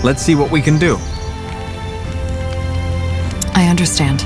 Let's see what we can do. I understand.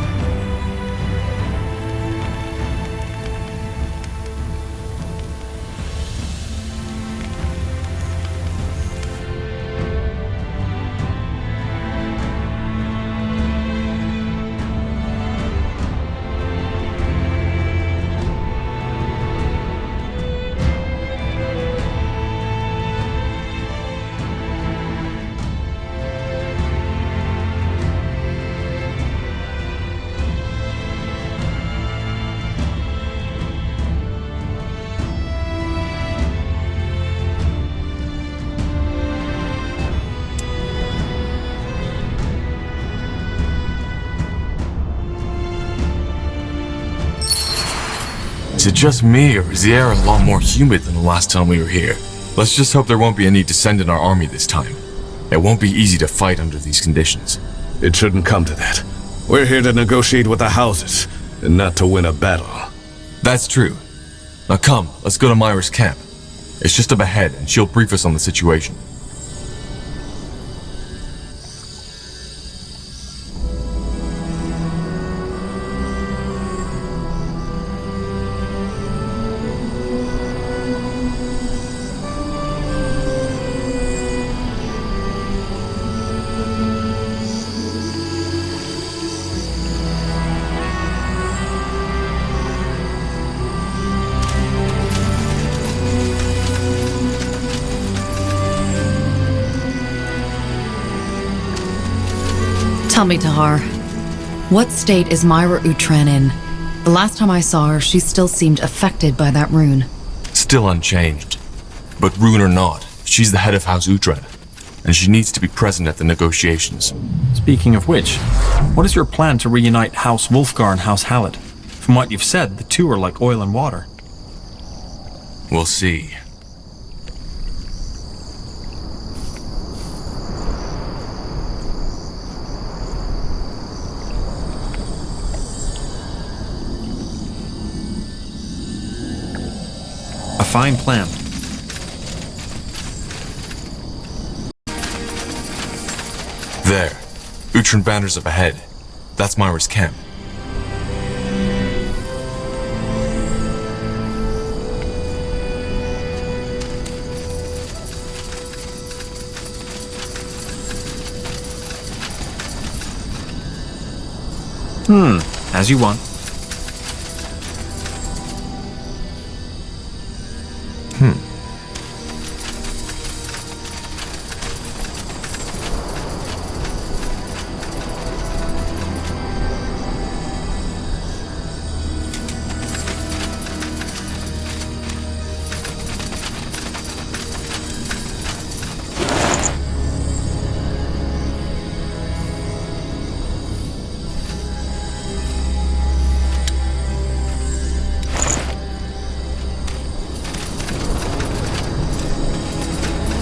Is it just me, or is the air a lot more humid than the last time we were here? Let's just hope there won't be any dissent in our army this time. It won't be easy to fight under these conditions. It shouldn't come to that. We're here to negotiate with the houses, and not to win a battle. That's true. Now come, let's go to Myra's camp. It's just up ahead, and she'll brief us on the situation. Tell me, Tahar, what state is Myra Utran in? The last time I saw her, she still seemed affected by that rune. Still unchanged. But rune or not, she's the head of House Utran, and she needs to be present at the negotiations. Speaking of which, what is your plan to reunite House Wulfgar and House Hallit? From what you've said, the two are like oil and water. We'll see. A fine plan. There. Utran banners up ahead. That's Myra's camp. As you want.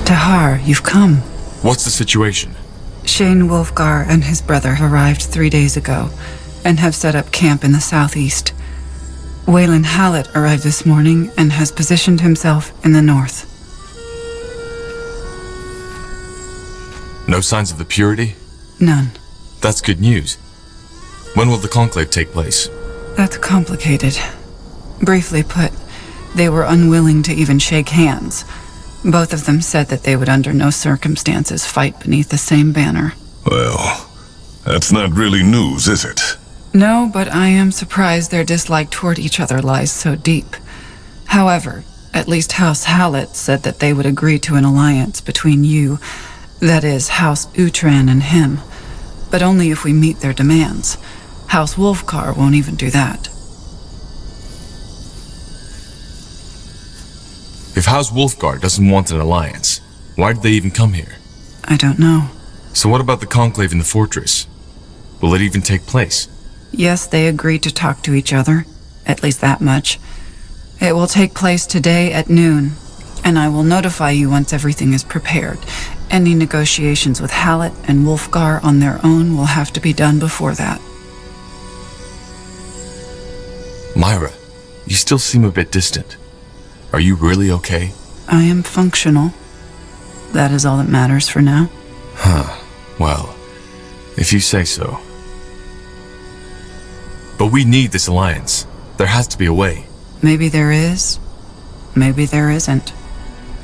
Tahar, you've come. What's the situation? Sheyn Wulfgar and his brother arrived 3 days ago and have set up camp in the southeast. Wayland Hallit arrived this morning and has positioned himself in the north. No signs of the purity? None. That's good news. When will the conclave take place? That's complicated. Briefly put, they were unwilling to even shake hands. Both of them said that they would under no circumstances fight beneath the same banner. Well, that's not really news, is it? No, but I am surprised their dislike toward each other lies so deep. However, at least House Hallit said that they would agree to an alliance between you, that is, House Utran and him, but only if we meet their demands. House Wulfgar won't even do that. If House Wulfgar doesn't want an alliance, why did they even come here? I don't know. So what about the conclave in the fortress? Will it even take place? Yes, they agreed to talk to each other, at least that much. It will take place today at noon, and I will notify you once everything is prepared. Any negotiations with Hallit and Wulfgar on their own will have to be done before that. Myra, you still seem a bit distant. Are you really okay? I am functional. That is all that matters for now. Well, if you say so. But we need this alliance. There has to be a way. Maybe there is, maybe there isn't.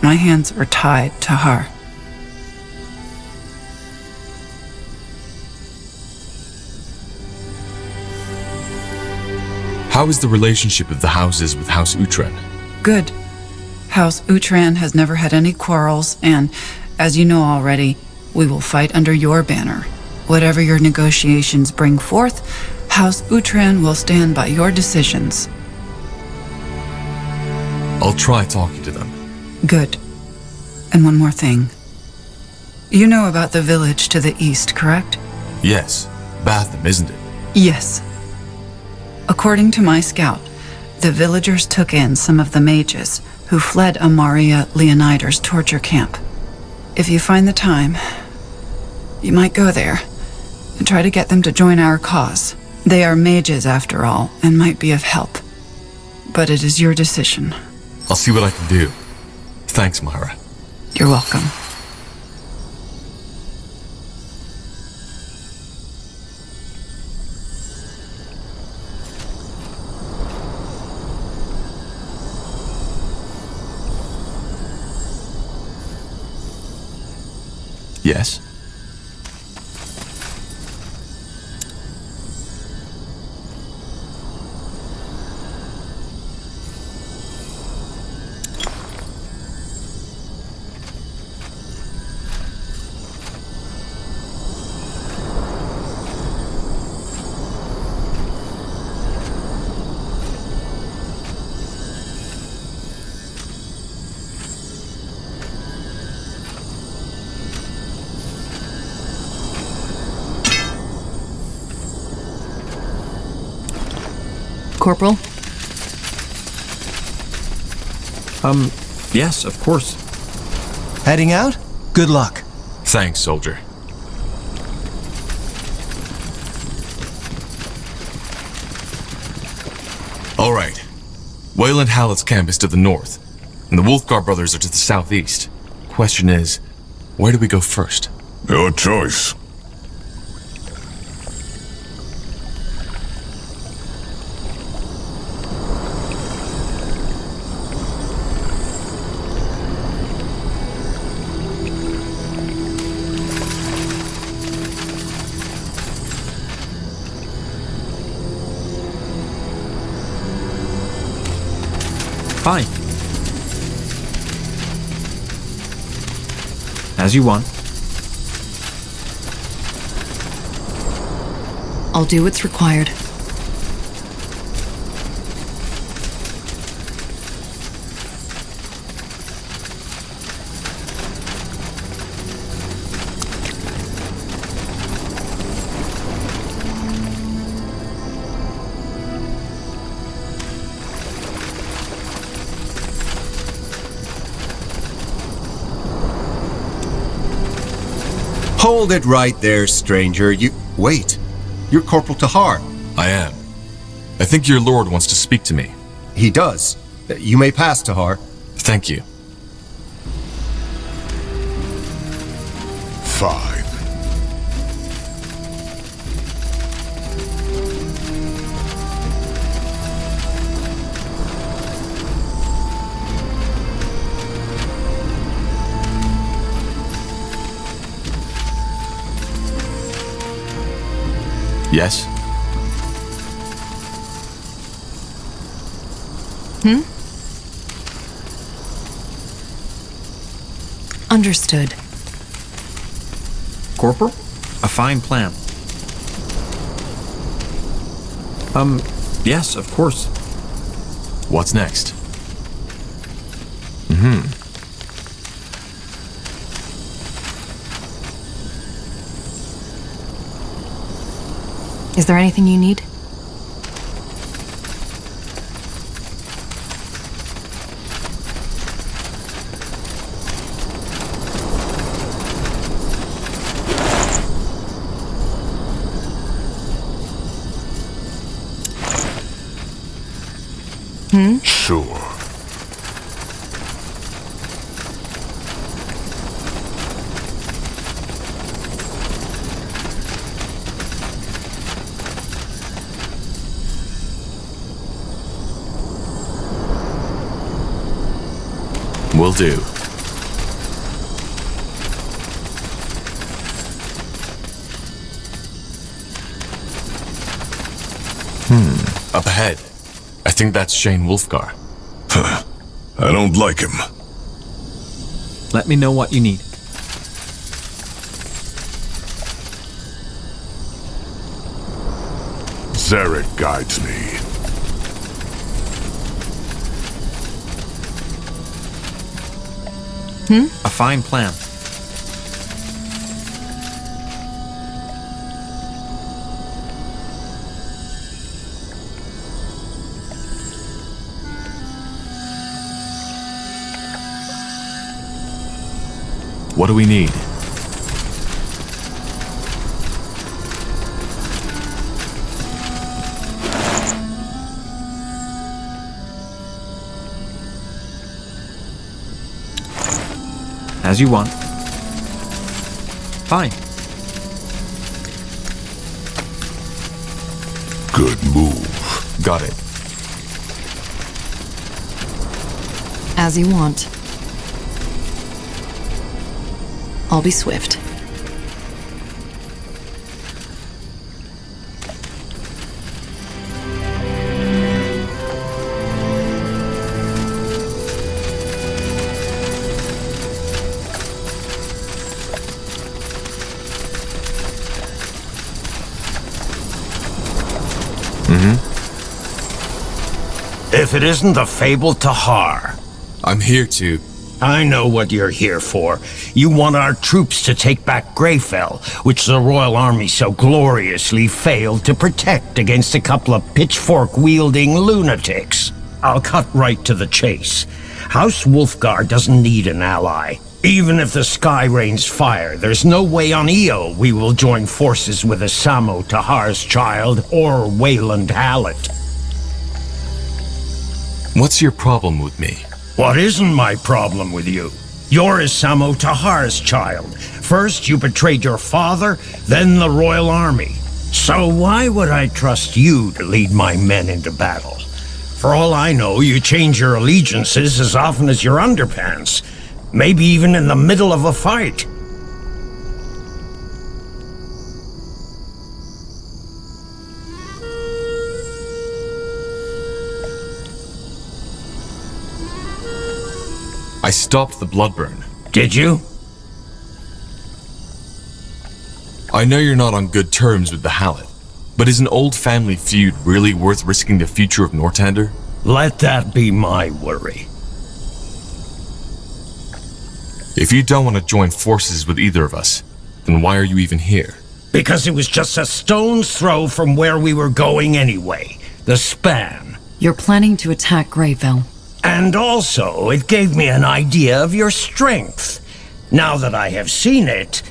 My hands are tied to her. How is the relationship of the houses with House Uhtred? Good. House Uhtred has never had any quarrels, and, as you know already, we will fight under your banner. Whatever your negotiations bring forth, House Uhtred will stand by your decisions. I'll try talking to them. Good. And one more thing. You know about the village to the east, correct? Yes, Batham, isn't it? Yes. According to my scout, the villagers took in some of the mages who fled Amaria Leonider's torture camp. If you find the time, you might go there and try to get them to join our cause. They are mages after all, and might be of help. But it is your decision. I'll see what I can do. Thanks, Myra. You're welcome. Yes? Corporal? Yes, of course. Heading out? Good luck. Thanks, soldier. All right. Wayland Hallit's camp is to the north, and the Wulfgar brothers are to the southeast. Question is, where do we go first? Your choice. Fine. As you want. I'll do what's required. Hold it right there, stranger. Wait. You're Corporal Tahar. I am. I think your lord wants to speak to me. He does. You may pass, Tahar. Thank you. Fine. Yes? Understood. Corporal? A fine plan. Yes, of course. What's next? Is there anything you need? Sure. Will do. Up ahead. I think that's Sheyn Wulfgar. I don't like him. Let me know what you need. Zarek guides me. A fine plan. What do we need? As you want. Fine. Good move. Got it. As you want. I'll be swift. If it isn't the fabled Tahar. I'm here to... I know what you're here for. You want our troops to take back Greyfell, which the Royal Army so gloriously failed to protect against a couple of pitchfork-wielding lunatics. I'll cut right to the chase. House Wulfgar doesn't need an ally. Even if the sky rains fire, there's no way on Io we will join forces with Asamo Tahar's child or Wayland Hallit. What's your problem with me? What isn't my problem with you? You're Asamo Tahar's child. First you betrayed your father, then the Royal Army. So why would I trust you to lead my men into battle? For all I know, you change your allegiances as often as your underpants. Maybe even in the middle of a fight. I stopped the bloodburn. Did you? I know you're not on good terms with the Hallit, but is an old family feud really worth risking the future of Northander? Let that be my worry. If you don't want to join forces with either of us, then why are you even here? Because it was just a stone's throw from where we were going anyway. The span. You're planning to attack Greyfell. And also, it gave me an idea of your strength. Now that I have seen it,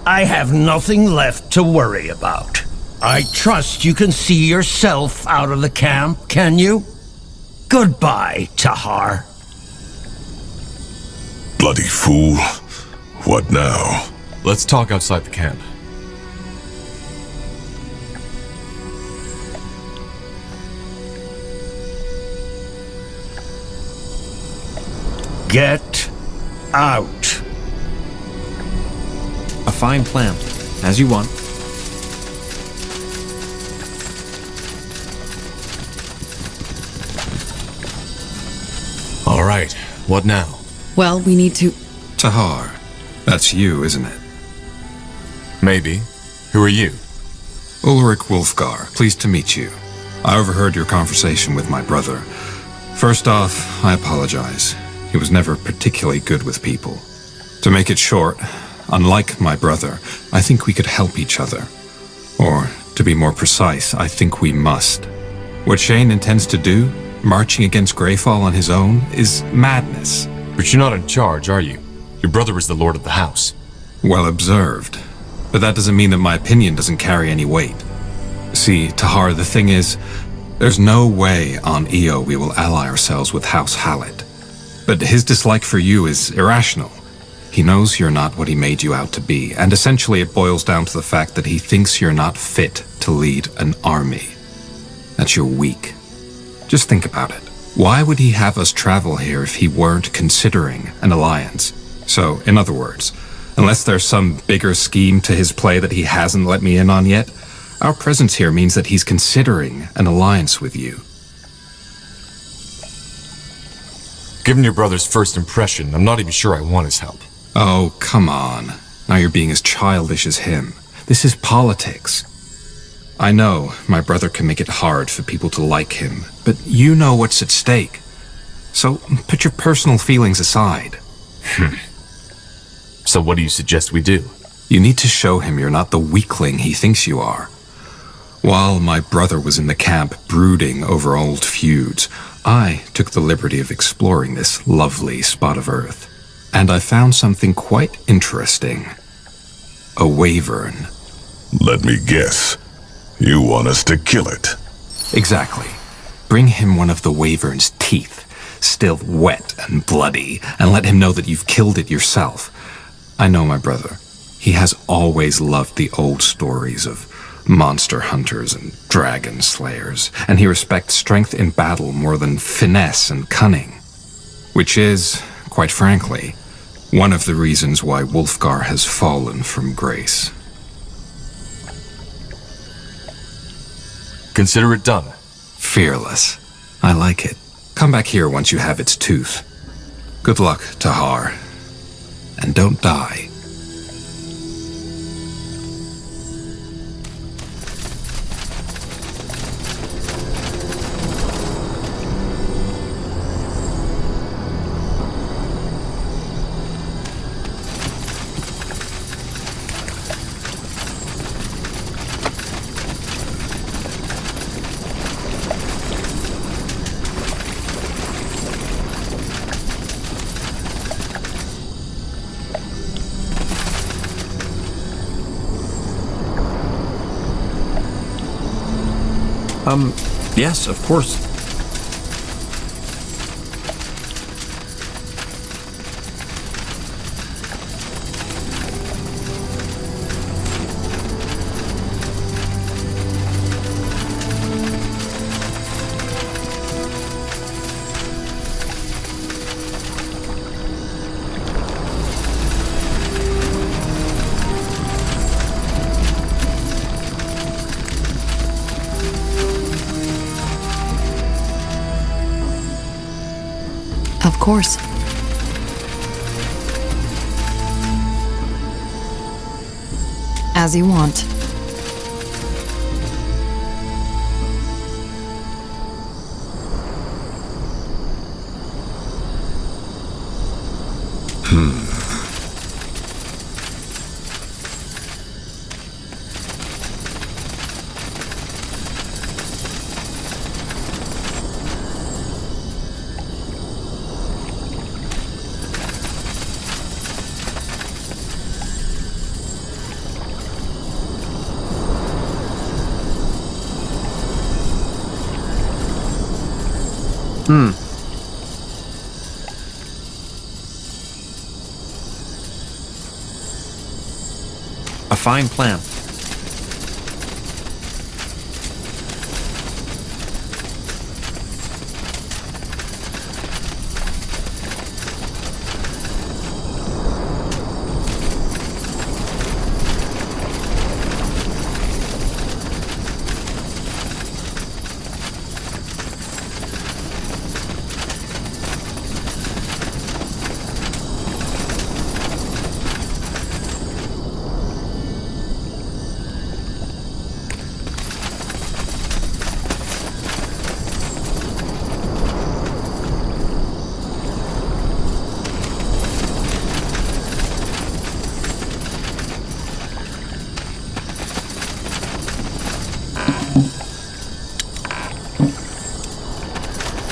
I have nothing left to worry about. I trust you can see yourself out of the camp, can you? Goodbye, Tahar. Bloody fool. What now? Let's talk outside the camp. Get out. A fine plan. As you want. All right, what now? Well, we need to... Tahar. That's you, isn't it? Maybe. Who are you? Ulrich Wulfgar. Pleased to meet you. I overheard your conversation with my brother. First off, I apologize. He was never particularly good with people. To make it short, unlike my brother, I think we could help each other. Or, to be more precise, I think we must. What Sheyn intends to do, marching against Greyfall on his own, is madness. But you're not in charge, are you? Your brother is the lord of the house. Well observed. But that doesn't mean that my opinion doesn't carry any weight. See, Tahar, the thing is, there's no way on Io we will ally ourselves with House Hallit. But his dislike for you is irrational. He knows you're not what he made you out to be, and essentially it boils down to the fact that he thinks you're not fit to lead an army. That you're weak. Just think about it. Why would he have us travel here if he weren't considering an alliance? So, in other words, unless there's some bigger scheme to his play that he hasn't let me in on yet, our presence here means that he's considering an alliance with you. Given your brother's first impression, I'm not even sure I want his help. Oh, come on. Now you're being as childish as him. This is politics. I know my brother can make it hard for people to like him, but you know what's at stake. So put your personal feelings aside. So what do you suggest we do? You need to show him you're not the weakling he thinks you are. While my brother was in the camp brooding over old feuds, I took the liberty of exploring this lovely spot of earth. And I found something quite interesting. A wyvern. Let me guess. You want us to kill it? Exactly. Bring him one of the wyvern's teeth, still wet and bloody, and let him know that you've killed it yourself. I know my brother. He has always loved the old stories of monster hunters and dragon slayers, and he respects strength in battle more than finesse and cunning. Which is, quite frankly, one of the reasons why Wulfgar has fallen from grace. Consider it done. Fearless. I like it. Come back here once you have its tooth. Good luck, Tahar. And don't die. Yes, of course. Of course. As you want. A fine plan.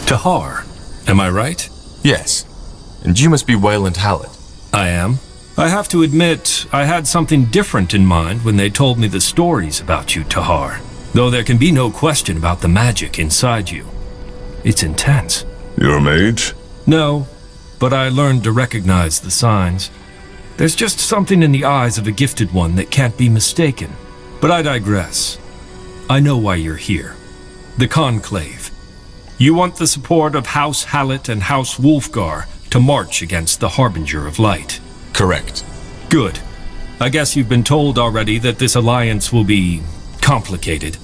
Tahar, am I right? Yes. And you must be Wayland Hallit. I am. I have to admit, I had something different in mind when they told me the stories about you, Tahar. Though there can be no question about the magic inside you. It's intense. You're a mage? No, but I learned to recognize the signs. There's just something in the eyes of a gifted one that can't be mistaken. But I digress. I know why you're here. The conclave. You want the support of House Hallit and House Wulfgar to march against the Harbinger of Light. Correct. Good. I guess you've been told already that this alliance will be complicated.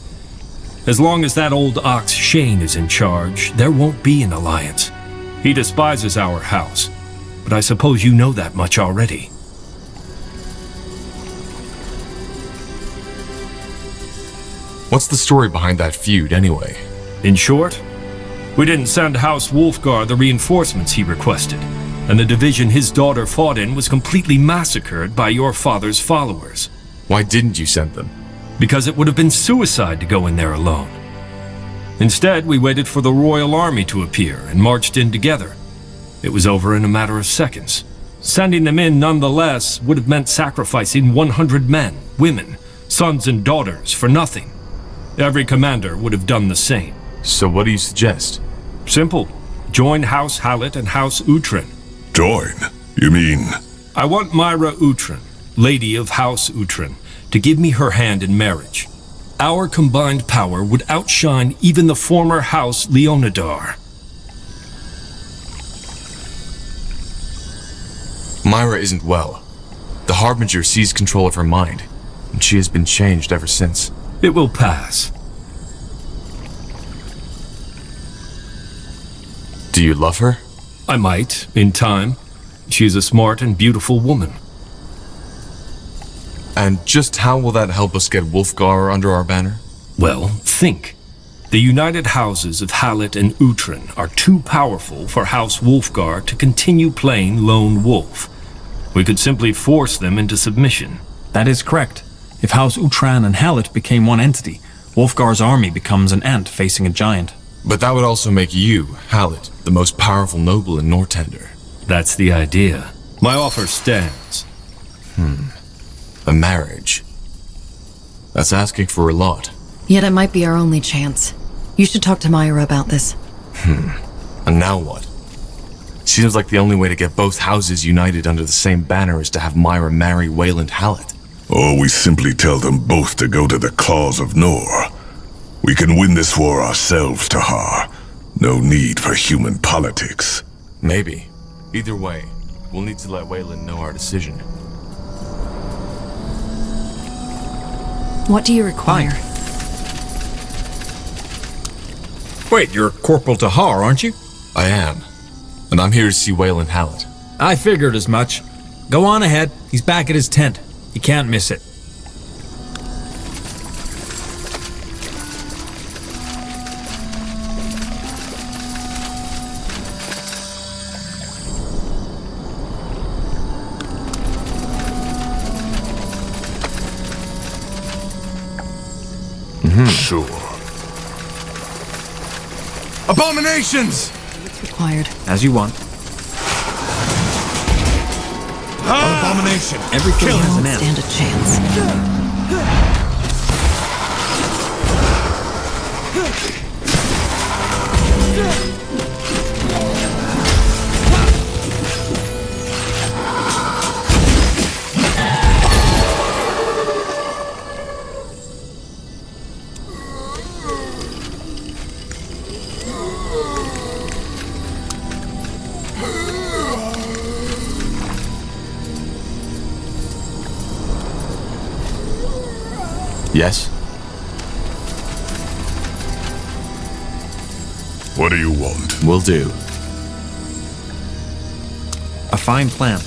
As long as that old ox Sheyn is in charge, there won't be an alliance. He despises our house, but I suppose you know that much already. What's the story behind that feud, anyway? In short, we didn't send House Wulfgar the reinforcements he requested, and the division his daughter fought in was completely massacred by your father's followers. Why didn't you send them? Because it would have been suicide to go in there alone. Instead, we waited for the royal army to appear and marched in together. It was over in a matter of seconds. Sending them in nonetheless would have meant sacrificing 100 men, women, sons and daughters for nothing. Every commander would have done the same. So what do you suggest? Simple. Join House Hallit and House Uhtred. Join? You mean... I want Myra Uhtred, Lady of House Uhtred, to give me her hand in marriage. Our combined power would outshine even the former House Leonidar. Myra isn't well. The Harbinger seized control of her mind, and she has been changed ever since. It will pass. Do you love her? I might, in time. She is a smart and beautiful woman. And just how will that help us get Wulfgar under our banner? Well, think. The united houses of Hallit and Uhtred are too powerful for House Wulfgar to continue playing lone wolf. We could simply force them into submission. That is correct. If House Uhtred and Hallit became one entity, Wulfgar's army becomes an ant facing a giant. But that would also make you, Hallit, the most powerful noble in Nortender. That's the idea. My offer stands. A marriage. That's asking for a lot. Yet it might be our only chance. You should talk to Myra about this. And now what? Seems like the only way to get both houses united under the same banner is to have Myra marry Wayland Hallit. Or we simply tell them both to go to the claws of Nor. We can win this war ourselves, Tahar. No need for human politics. Maybe. Either way, we'll need to let Wayland know our decision. What do you require? Wait, you're Corporal Tahar, aren't you? I am. And I'm here to see Wayland Hallit. I figured as much. Go on ahead. He's back at his tent. You can't miss it. Sure. Abominations! What's required? As you want. Abomination! Everything has an Won't end. stand a chance. Yes? What do you want? Will do. A fine plan.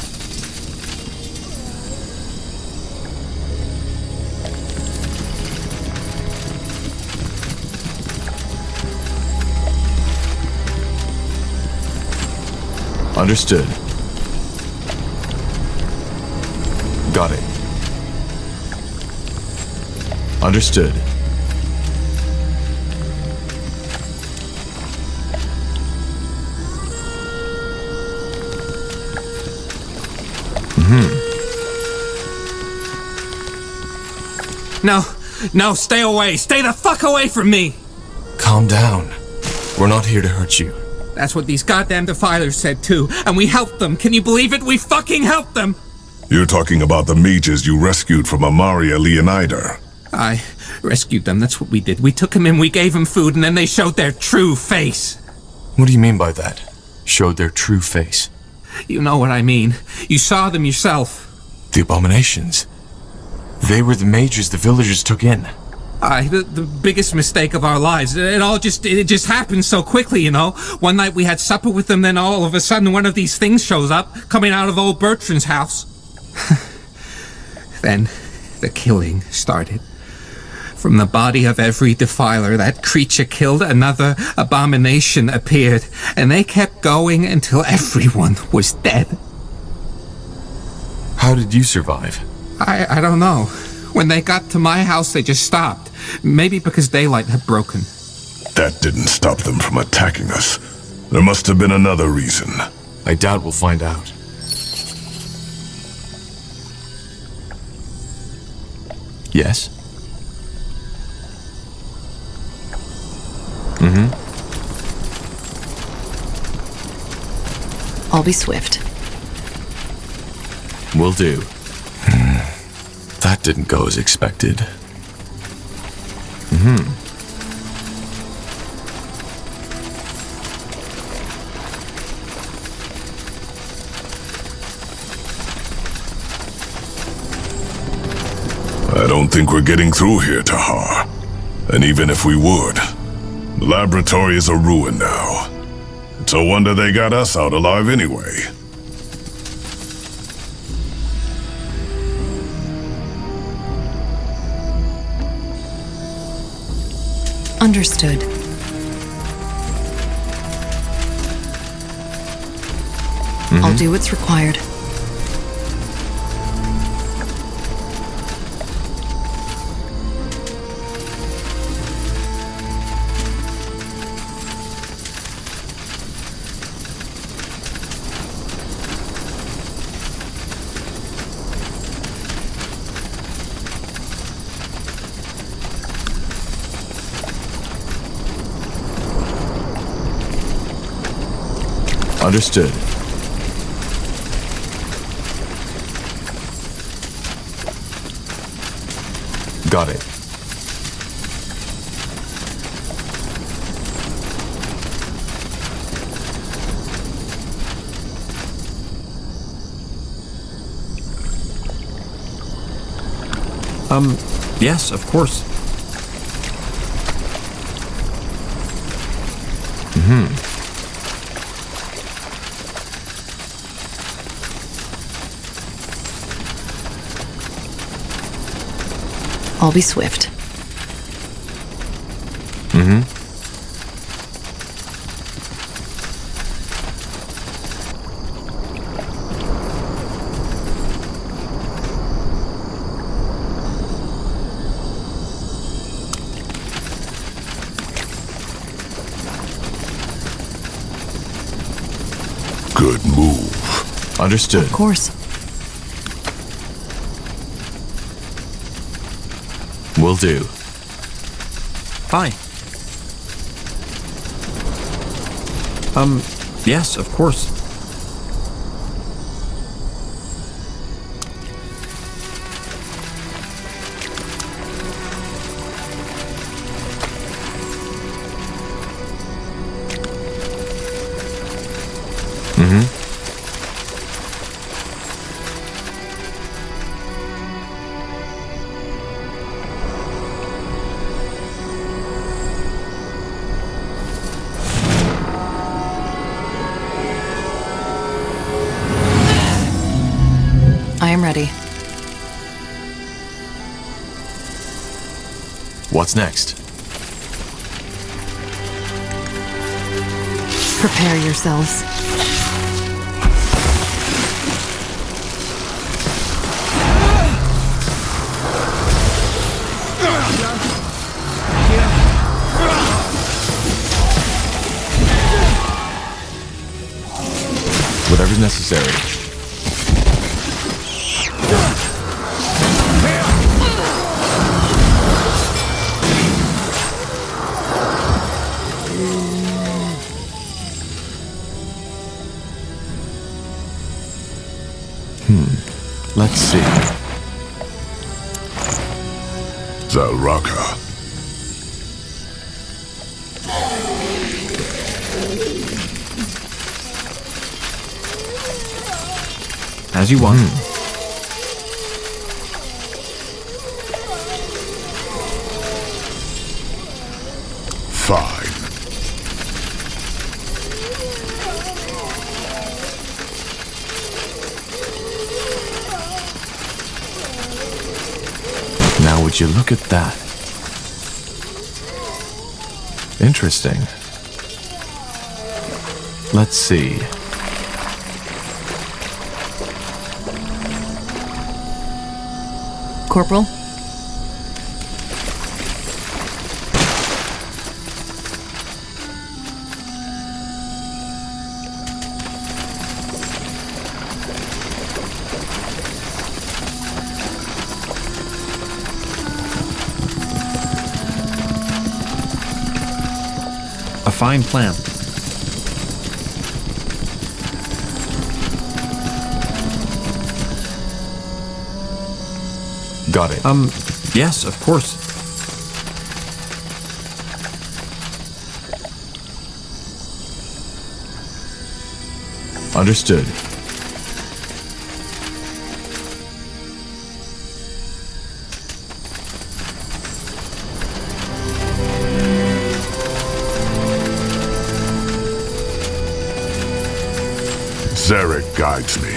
Understood. Got it. Understood. No, stay away. Stay the fuck away from me. Calm down. We're not here to hurt you. That's what these goddamn defilers said too, and we helped them. Can you believe it? We fucking helped them. You're talking about the mages you rescued from Amaria Leonider. I rescued them, that's what we did. We took them in, we gave them food, and then they showed their true face. What do you mean by that? Showed their true face? You know what I mean. You saw them yourself. The abominations. They were the mages the villagers took in. The biggest mistake of our lives. It just happened so quickly, you know. One night we had supper with them, then all of a sudden one of these things shows up, coming out of old Bertrand's house. Then the killing started. From the body of every defiler that creature killed, another abomination appeared, and they kept going until everyone was dead. How did you survive? I don't know. When they got to my house, they just stopped. Maybe because daylight had broken. That didn't stop them from attacking us. There must have been another reason. I doubt we'll find out. Yes? I'll be swift. Will do. That didn't go as expected. I don't think we're getting through here, Tahar. And even if we would, the laboratory is a ruin now. It's a wonder they got us out alive anyway. Understood. I'll do what's required. Understood. Got it. Yes, of course. I'll be swift. Good move. Understood. Of course. Will do. Fine. Yes, of course. I am ready. What's next? Prepare yourselves. Whatever's necessary. Let's see. Zalraka. As you want. Fine. Now would you look at that? Interesting. Let's see. Corporal? A fine plan. Got it. Yes, of course. Understood. Zarek guides me.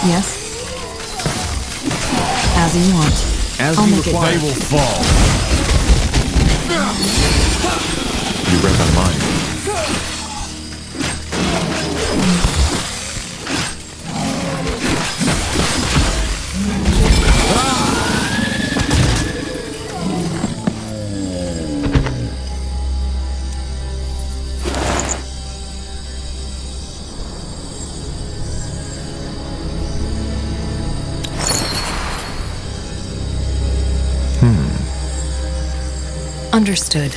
Yes? As you want. As I'll you make it require. work. They will fall. You read my mind. Understood.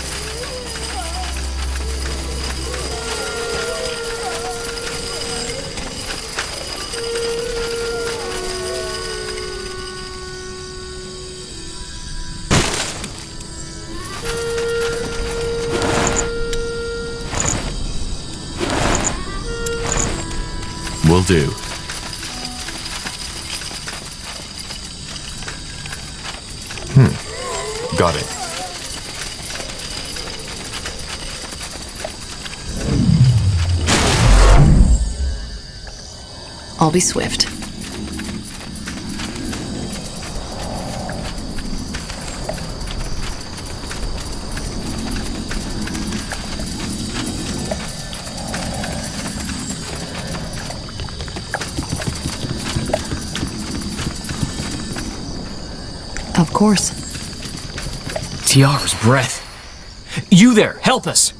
Will do. Got it. I'll be swift. Of course. Tiara's breath. You there, help us!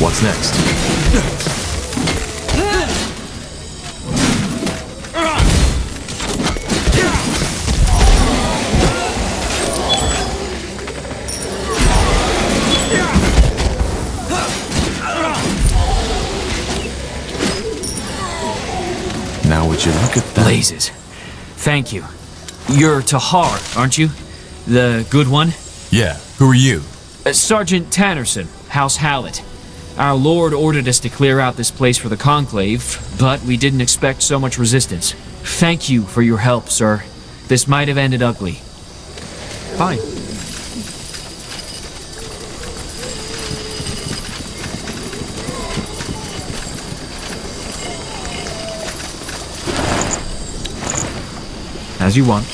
What's next? Now would you look at that? Blazes. Thank you. You're Tahar, aren't you? The good one? Yeah, who are you? Sergeant Tannerson, House Hallit. Our lord ordered us to clear out this place for the conclave, but we didn't expect so much resistance. Thank you for your help, sir. This might have ended ugly. Fine. As you want.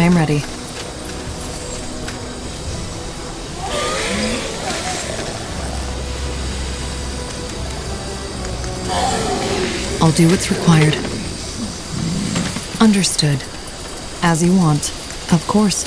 am ready. I'll do what's required. Understood. As you want, of course.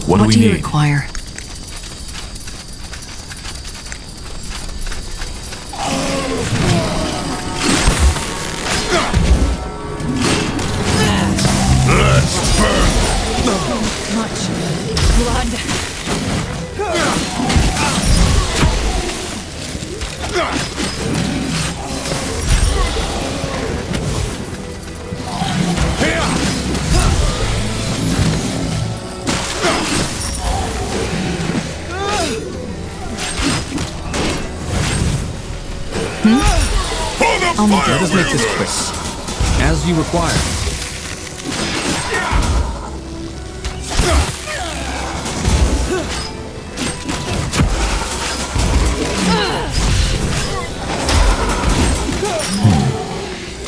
What do you need? require? Let us make this quick. As you require.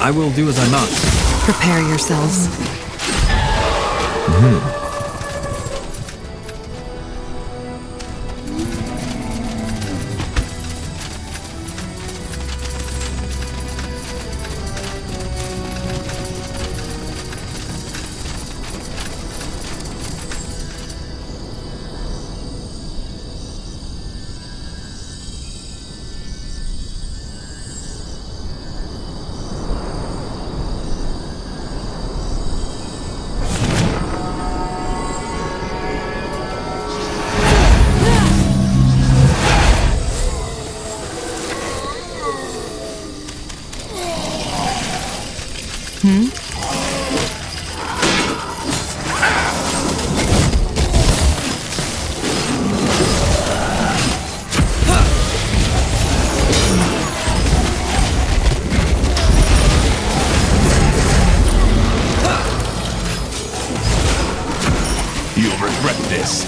I will do as I must. Prepare yourselves. You'll regret this.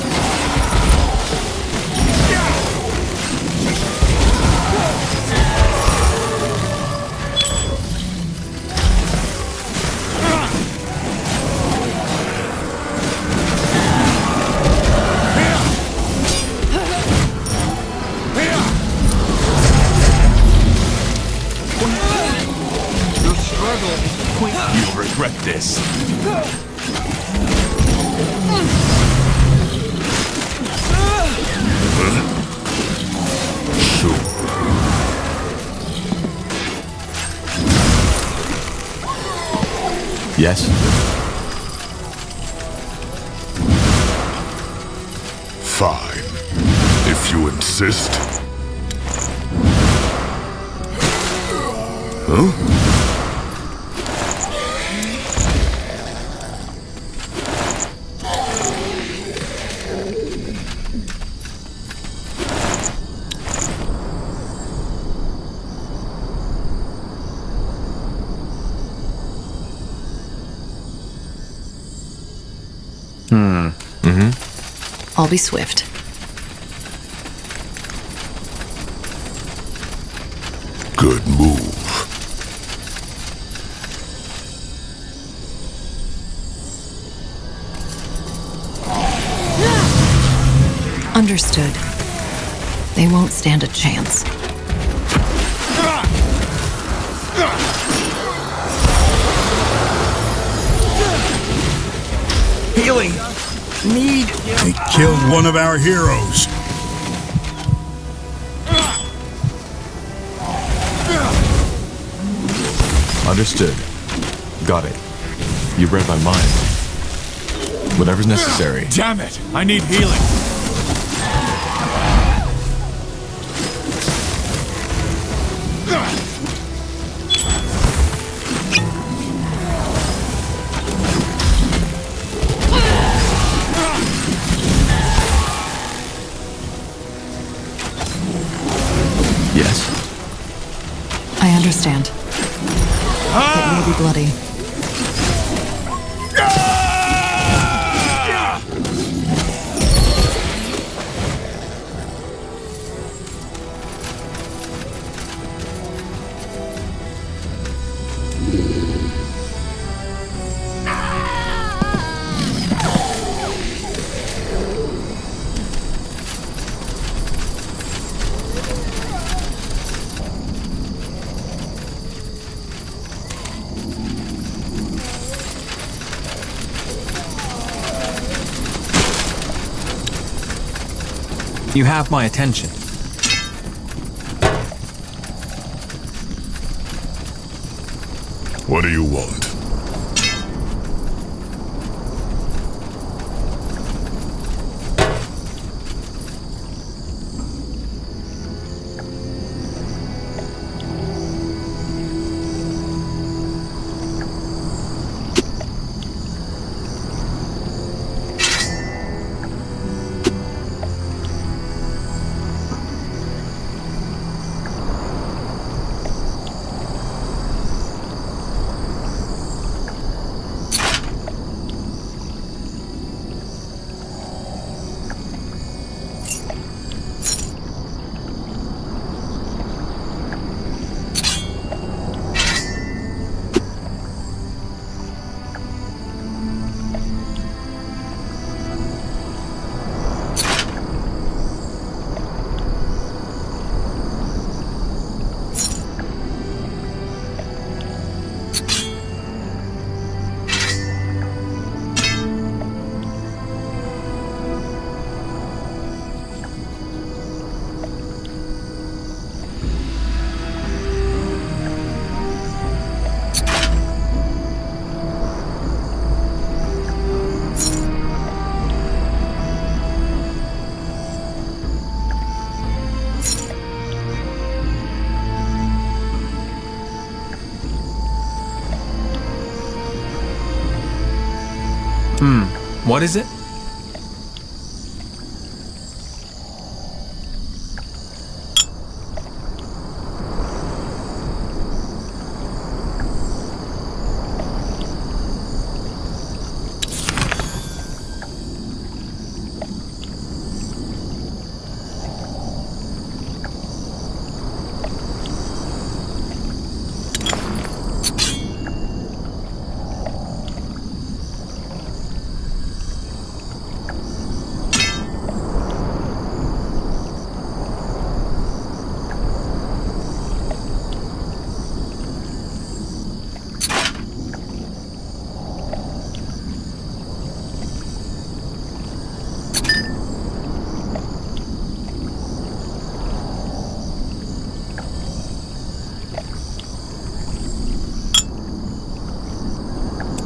Your struggle is pointless. You'll regret this. Yes? Fine. If you insist. Huh? I'll be swift. Good move. Understood. They won't stand a chance. Healing. Need. They killed one of our heroes. Understood. Got it. You read my mind. Whatever's necessary. Damn it! I need healing. understand. It may be bloody. You have my attention. What do you want? What is it?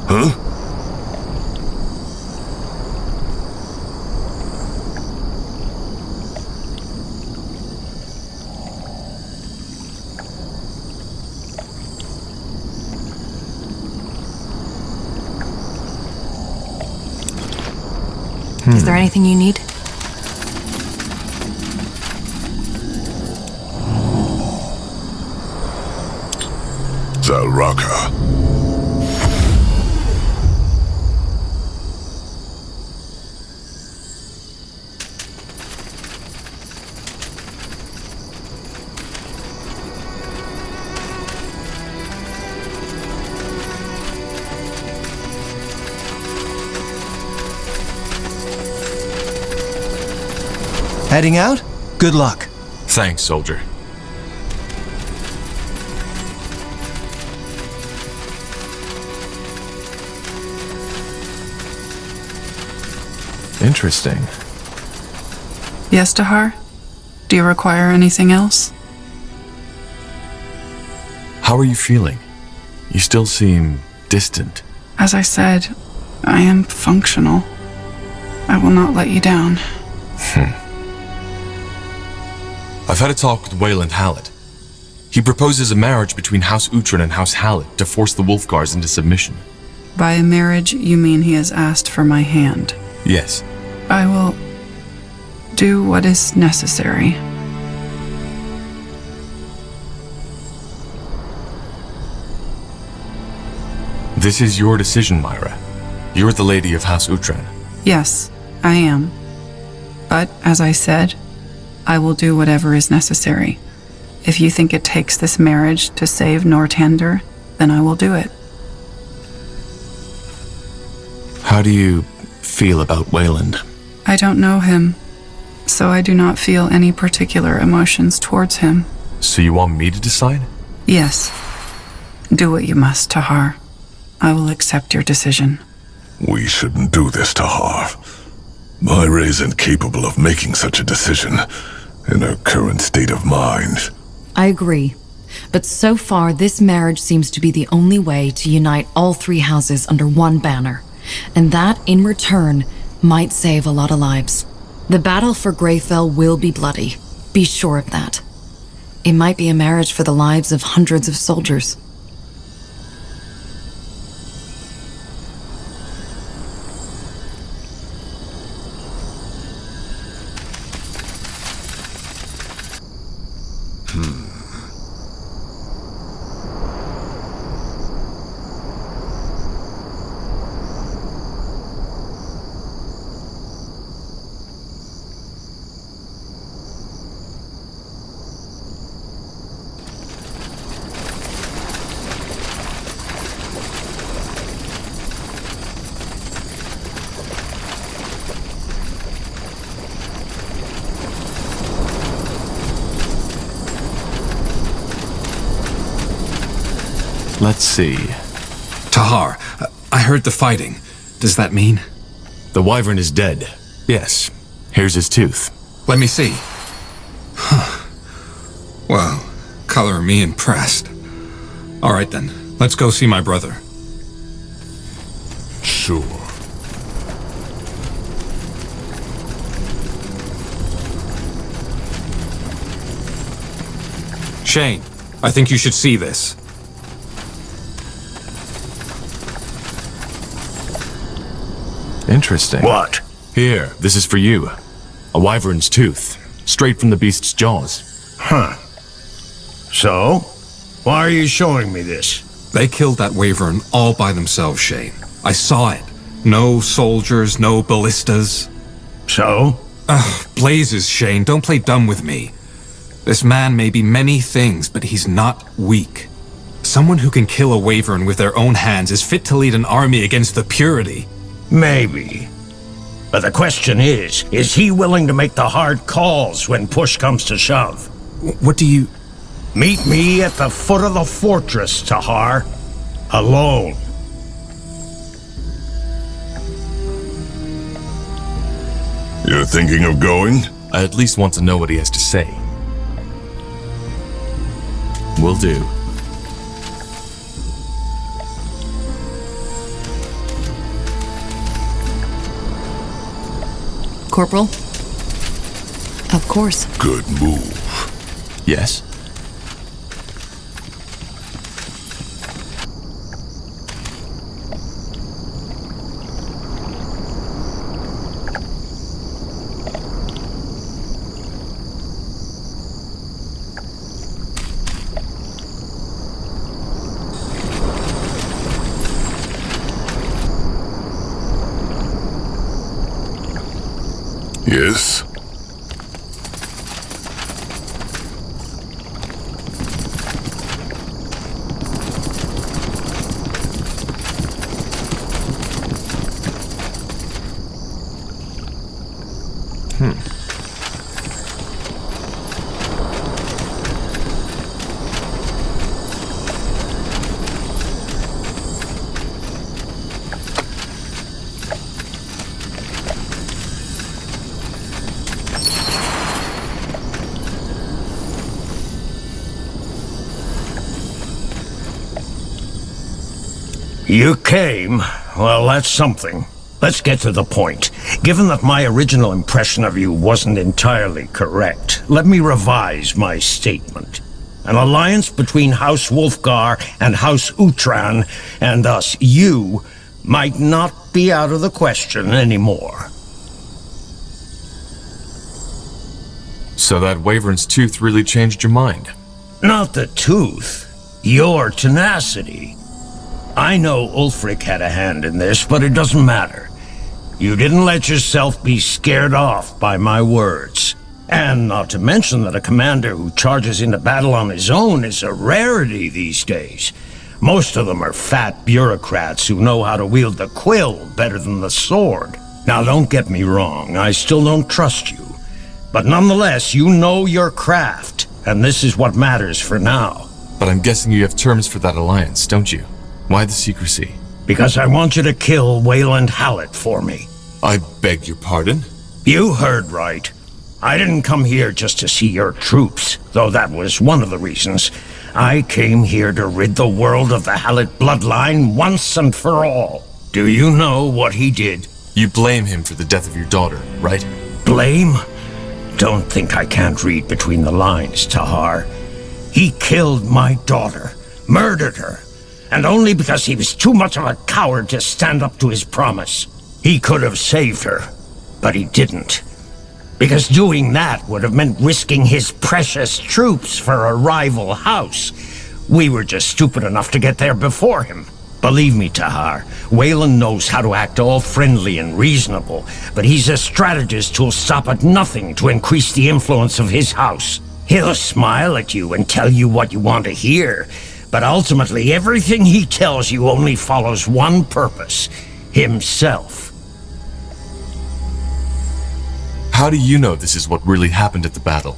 Huh? Is there anything you need? Zalraka. Heading out? Good luck. Thanks, soldier. Interesting. Yes, Tahar? Do you require anything else? How are you feeling? You still seem distant. As I said, I am functional. I will not let you down. I've had a talk with Wayland Hallit. He proposes a marriage between House Uhtred and House Hallit to force the Wulfgars into submission. By a marriage, you mean he has asked for my hand. Yes. I will do what is necessary. This is your decision, Myra. You're the lady of House Uhtran. Yes, I am. But, as I said, I will do whatever is necessary. If you think it takes this marriage to save Northander, then I will do it. How do you feel about Wayland? I don't know him, so I do not feel any particular emotions towards him. So you want me to decide? Yes. Do what you must, Tahar. I will accept your decision. We shouldn't do this, Tahar. Myra isn't capable of making such a decision in her current state of mind. I agree. But so far, this marriage seems to be the only way to unite all three houses under one banner. And that, in return, might save a lot of lives. The battle for Greyfell will be bloody. Be sure of that. It might be a marriage for the lives of hundreds of soldiers. Let's see. Tahar, I heard the fighting. Does that mean? The wyvern is dead. Yes. Here's his tooth. Let me see. Huh. Well, color me impressed. All right then, let's go see my brother. Sure. Sheyn, I think you should see this. Interesting. What? Here, this is for you. A wyvern's tooth, straight from the beast's jaws. Huh. So? Why are you showing me this? They killed that wyvern all by themselves, Sheyn. I saw it. No soldiers, no ballistas. So? Ugh, blazes, Sheyn, don't play dumb with me. This man may be many things, but he's not weak. Someone who can kill a wyvern with their own hands is fit to lead an army against the purity. Maybe. But the question is he willing to make the hard calls when push comes to shove? What do you... Meet me at the foot of the fortress, Tahar. Alone. You're thinking of going? I at least want to know what he has to say. Will do. Corporal? Of course. Good move. Yes? Yes? You came? Well, that's something. Let's get to the point. Given that my original impression of you wasn't entirely correct, let me revise my statement. An alliance between House Wulfgar and House Uhtran, and thus you, might not be out of the question anymore. So that wyvern's tooth really changed your mind? Not the tooth. Your tenacity. I know Ulfric had a hand in this, but it doesn't matter. You didn't let yourself be scared off by my words. And not to mention that a commander who charges into battle on his own is a rarity these days. Most of them are fat bureaucrats who know how to wield the quill better than the sword. Now don't get me wrong, I still don't trust you. But nonetheless, you know your craft, and this is what matters for now. But I'm guessing you have terms for that alliance, don't you? Why the secrecy? Because I want you to kill Wayland Hallit for me. I beg your pardon? You heard right. I didn't come here just to see your troops, though that was one of the reasons. I came here to rid the world of the Hallit bloodline once and for all. Do you know what he did? You blame him for the death of your daughter, right? Blame? Don't think I can't read between the lines, Tahar. He killed my daughter, murdered her, and only because he was too much of a coward to stand up to his promise. He could have saved her, but he didn't. Because doing that would have meant risking his precious troops for a rival house. We were just stupid enough to get there before him. Believe me, Tahar, Wayland knows how to act all friendly and reasonable, but he's a strategist who'll stop at nothing to increase the influence of his house. He'll smile at you and tell you what you want to hear, but ultimately everything he tells you only follows one purpose: himself. How do you know this is what really happened at the battle?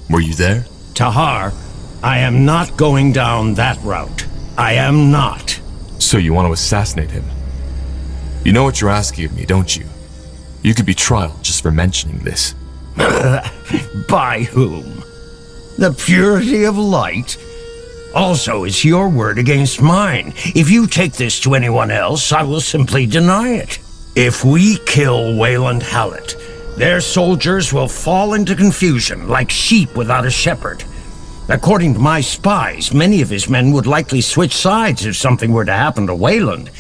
Were you there? Tahar, I am not going down that route. I am not. So you want to assassinate him? You know what you're asking of me, don't you? You could be trialed just for mentioning this. By whom? The purity of light? Also, it's your word against mine. If you take this to anyone else, I will simply deny it. If we kill Wayland Hallit, their soldiers will fall into confusion like sheep without a shepherd. According to my spies, many of his men would likely switch sides if something were to happen to Wayland.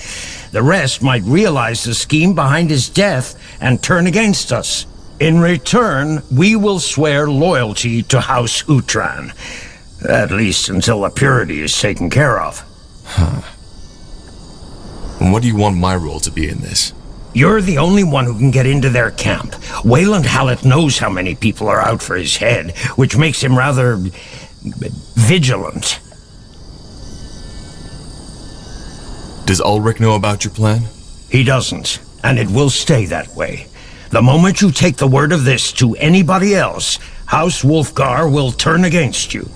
The rest might realize the scheme behind his death and turn against us. In return, we will swear loyalty to House Utran. At least until the purity is taken care of. Huh. And what do you want my role to be in this? You're the only one who can get into their camp. Wayland Hallit knows how many people are out for his head, which makes him rather vigilant. Does Ulrich know about your plan? He doesn't, and it will stay that way. The moment you take the word of this to anybody else, House Wulfgar will turn against you.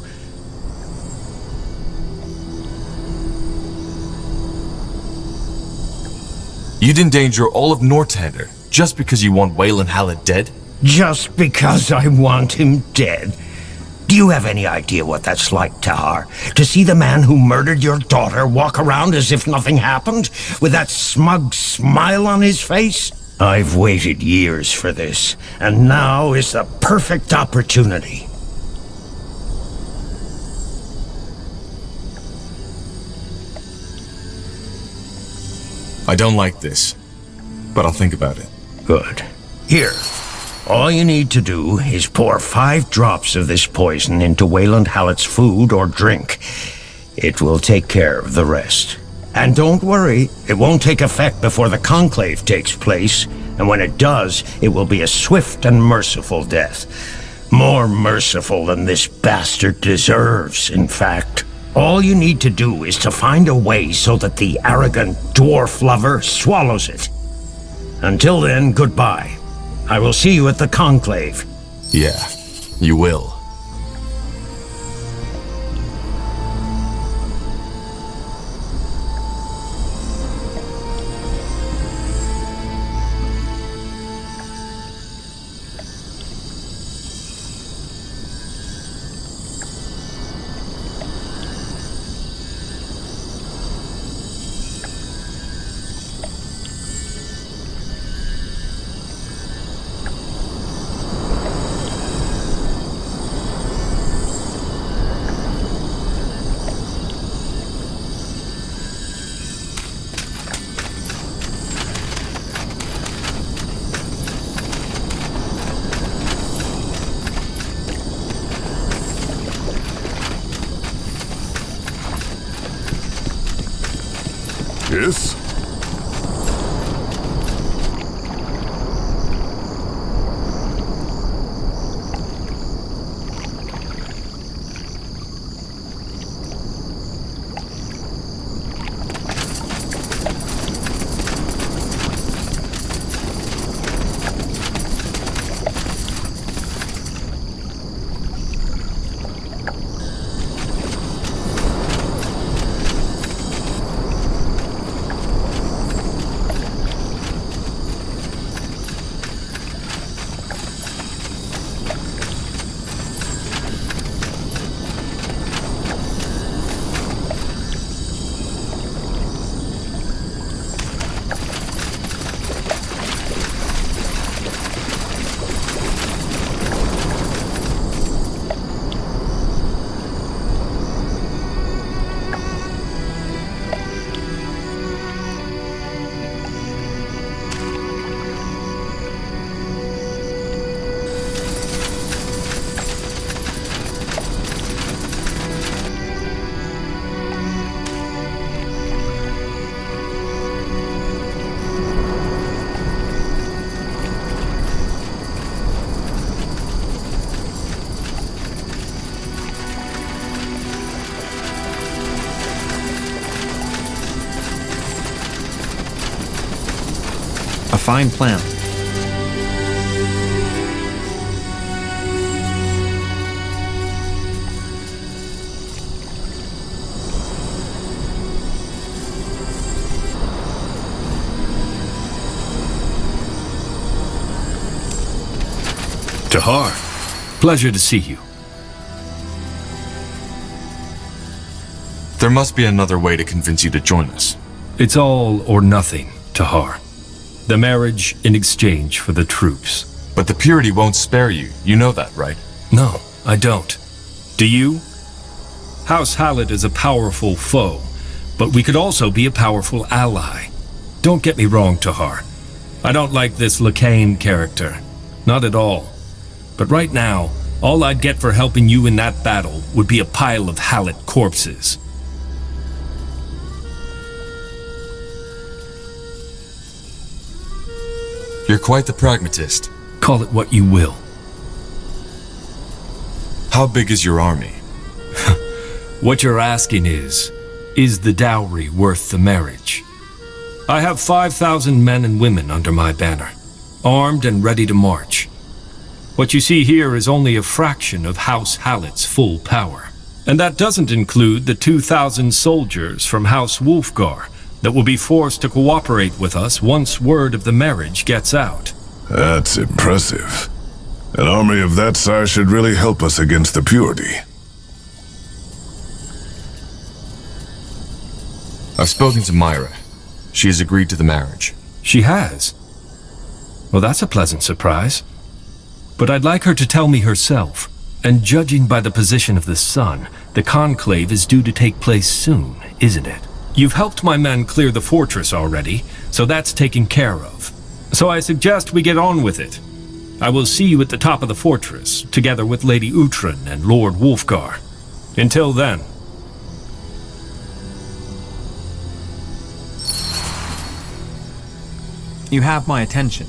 You'd endanger all of Northander just because you want Wayland Hallit dead? Just because I want him dead? Do you have any idea what that's like, Tahar? To see the man who murdered your daughter walk around as if nothing happened, with that smug smile on his face? I've waited years for this, and now is the perfect opportunity. I don't like this, but I'll think about it. Good. Here. All you need to do is pour 5 drops of this poison into Wayland Hallit's food or drink. It will take care of the rest. And don't worry, it won't take effect before the conclave takes place, and when it does, it will be a swift and merciful death. More merciful than this bastard deserves, in fact. All you need to do is to find a way so that the arrogant dwarf lover swallows it. Until then, goodbye. I will see you at the conclave. Yeah, you will. this? A fine plan. Tahar. Pleasure to see you. There must be another way to convince you to join us. It's all or nothing, Tahar. The marriage in exchange for the troops. But the purity won't spare you. You know that, right? No, I don't. Do you? House Hallit is a powerful foe, but we could also be a powerful ally. Don't get me wrong, Tahar. I don't like this Lacane character. Not at all. But right now, all I'd get for helping you in that battle would be a pile of Hallit corpses. You're quite the pragmatist. Call it what you will. How big is your army? What you're asking is the dowry worth the marriage? I have 5,000 men and women under my banner, armed and ready to march. What you see here is only a fraction of House Hallit's full power. And that doesn't include the 2,000 soldiers from House Wulfgar that will be forced to cooperate with us once word of the marriage gets out. That's impressive. An army of that size should really help us against the purity. I've spoken to Myra. She has agreed to the marriage. She has? Well, that's a pleasant surprise. But I'd like her to tell me herself. And judging by the position of the sun, the conclave is due to take place soon, isn't it? You've helped my men clear the fortress already, so that's taken care of. So I suggest we get on with it. I will see you at the top of the fortress, together with Lady Uhtred and Lord Wulfgar. Until then. You have my attention.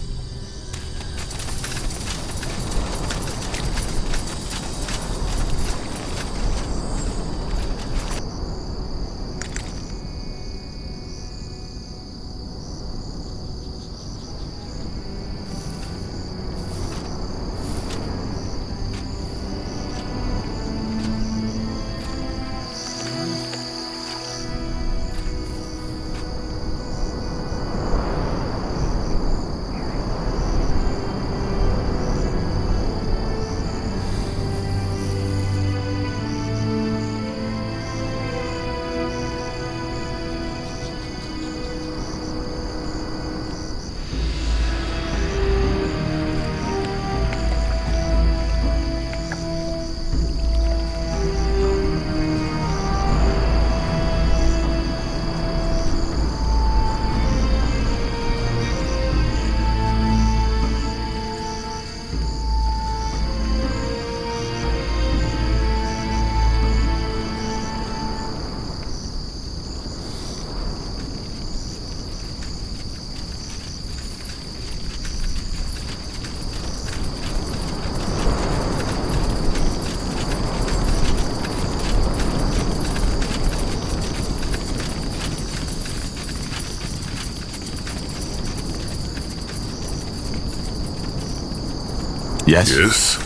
Yes? Yes?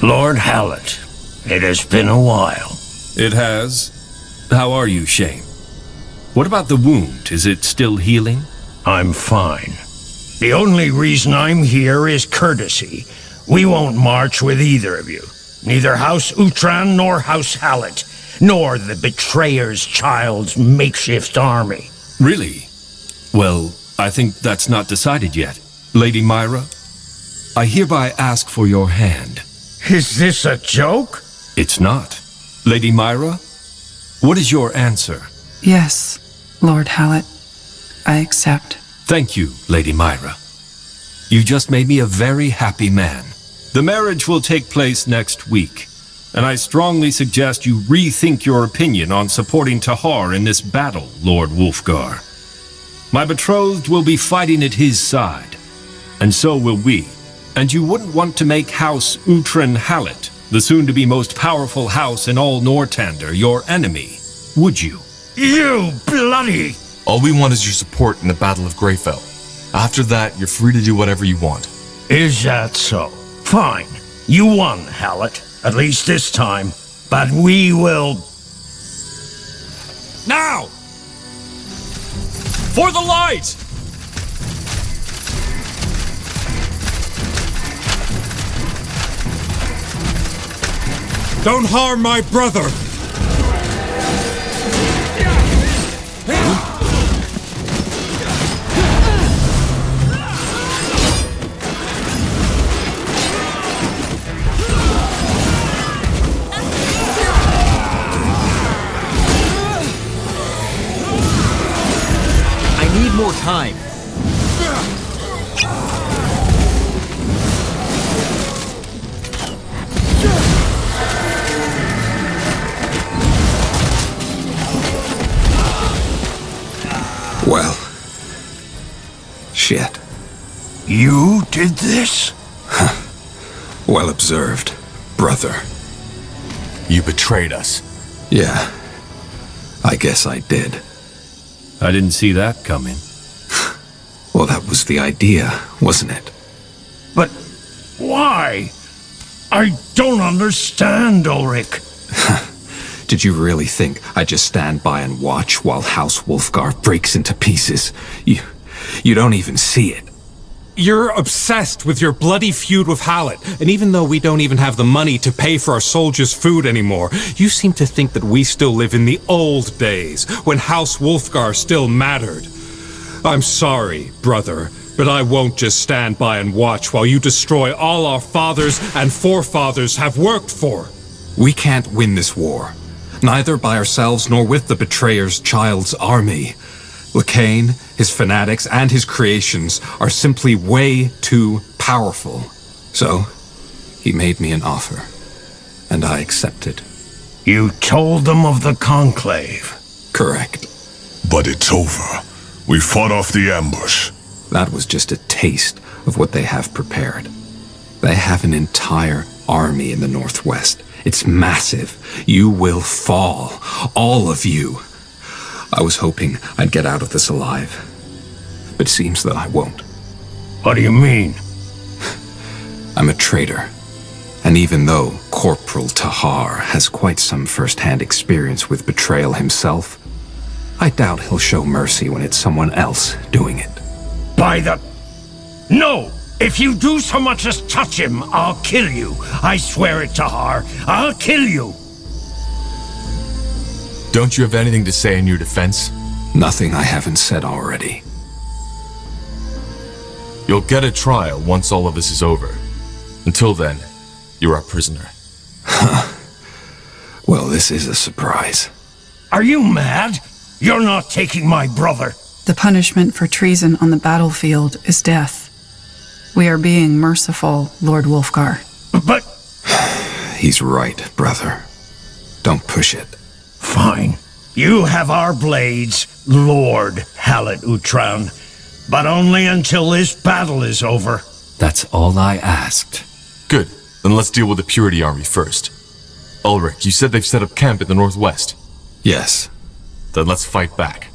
Lord Hallit, it has been a while. It has. How are you, Sheyn? What about the wound? Is it still healing? I'm fine. The only reason I'm here is courtesy. We won't march with either of you. Neither House Uhtran nor House Hallit, nor the Betrayer's Child's makeshift army. Really? Well, I think that's not decided yet. Lady Myra, I hereby ask for your hand. Is this a joke? It's not. Lady Myra, what is your answer? Yes, Lord Hallit. I accept. Thank you, Lady Myra. You just made me a very happy man. The marriage will take place next week, and I strongly suggest you rethink your opinion on supporting Tahar in this battle, Lord Wulfgar. My betrothed will be fighting at his side, and so will we. And you wouldn't want to make House Uhtran Hallit, the soon-to-be most powerful house in all Northander, your enemy, would you? You bloody... All we want is your support in the Battle of Greyfell. After that, you're free to do whatever you want. Is that so? Fine. You won, Hallit. At least this time. But we will... Now! For the light! Don't harm my brother! I need more time. Well, shit. You did this? Well observed, brother. You betrayed us. Yeah, I guess I did. I didn't see that coming. Well, that was the idea, wasn't it? But why? I don't understand, Ulrich. Did you really think I'd just stand by and watch while House Wulfgar breaks into pieces? You don't even see it. You're obsessed with your bloody feud with Hallit, and even though we don't even have the money to pay for our soldiers' food anymore, you seem to think that we still live in the old days, when House Wulfgar still mattered. I'm sorry, brother, but I won't just stand by and watch while you destroy all our fathers and forefathers have worked for. We can't win this war. Neither by ourselves nor with the Betrayer's Child's army. Lacane, his fanatics, and his creations are simply way too powerful. So, he made me an offer, and I accepted. You told them of the conclave? Correct. But it's over. We fought off the ambush. That was just a taste of what they have prepared. They have an entire army in the Northwest. It's massive. You will fall. All of you. I was hoping I'd get out of this alive. But it seems that I won't. What do you mean? I'm a traitor. And even though Corporal Tahar has quite some first-hand experience with betrayal himself, I doubt he'll show mercy when it's someone else doing it. By the... No! If you do so much as touch him, I'll kill you. I swear it, Tahar. I'll kill you. Don't you have anything to say in your defense? Nothing I haven't said already. You'll get a trial once all of this is over. Until then, you're our prisoner. Well, this is a surprise. Are you mad? You're not taking my brother. The punishment for treason on the battlefield is death. We are being merciful, Lord Wulfgar. But... He's right, brother. Don't push it. Fine. You have our blades, Lord Hallit Uhtran. But only until this battle is over. That's all I asked. Good. Then let's deal with the Purity Army first. Ulrich, you said they've set up camp in the northwest. Yes. Then let's fight back.